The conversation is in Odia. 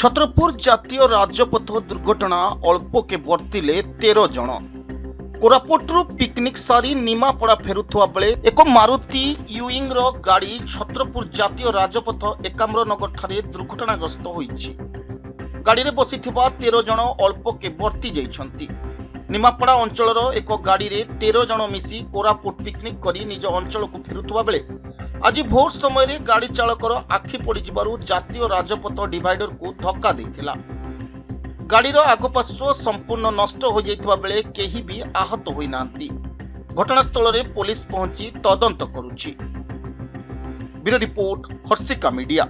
ଛତ୍ରପୁର ଜାତୀୟ ରାଜପଥ ଦୁର୍ଘଟଣା ଅଳ୍ପକେ ବର୍ତ୍ତିଲେ 13 ଜଣ। କୋରାପୁଟରୁ ପିକନିକ୍ ସାରି ନିମାପଡ଼ା ଫେରୁଥିବା ବେଳେ ଏକ ମାରୁତି ୟୁଇଙ୍ଗର ଗାଡ଼ି ଛତ୍ରପୁର ଜାତୀୟ ରାଜପଥ ଏକାମ୍ରନଗର ଠାରେ ଦୁର୍ଘଟଣାଗ୍ରସ୍ତ ହୋଇଛି। ଗାଡ଼ିରେ ବସିଥିବା 13 ଜଣ ଅଳ୍ପକେ ବର୍ତ୍ତି ଯାଇଛନ୍ତି। ନିମାପଡ଼ା ଅଞ୍ଚଳର ଏକ ଗାଡ଼ିରେ 13 ଜଣ ମିଶି କୋରାପୁଟ ପିକନିକ୍ କରି ନିଜ ଅଞ୍ଚଳକୁ ଫେରୁଥିବା ବେଳେ ଆଜି ଭୋର ସମୟରେ ଗାଡ଼ି ଚାଳକର ଆଖି ପଡ଼ିଯିବାରୁ ଜାତୀୟ ରାଜପଥ ଡିଭାଇଡରକୁ ଧକ୍କା ଦେଇଥିଲା। ଗାଡ଼ିର ଆଗପାର୍ଶ୍ୱ ସମ୍ପୂର୍ଣ୍ଣ ନଷ୍ଟ ହୋଇଯାଇଥିବା ବେଳେ କେହି ବି ଆହତ ହୋଇନାହାନ୍ତି। ଘଟଣାସ୍ଥଳରେ ପୋଲିସ ପହଞ୍ଚି ତଦନ୍ତ କରୁଛି। Bureau report, Harshika media.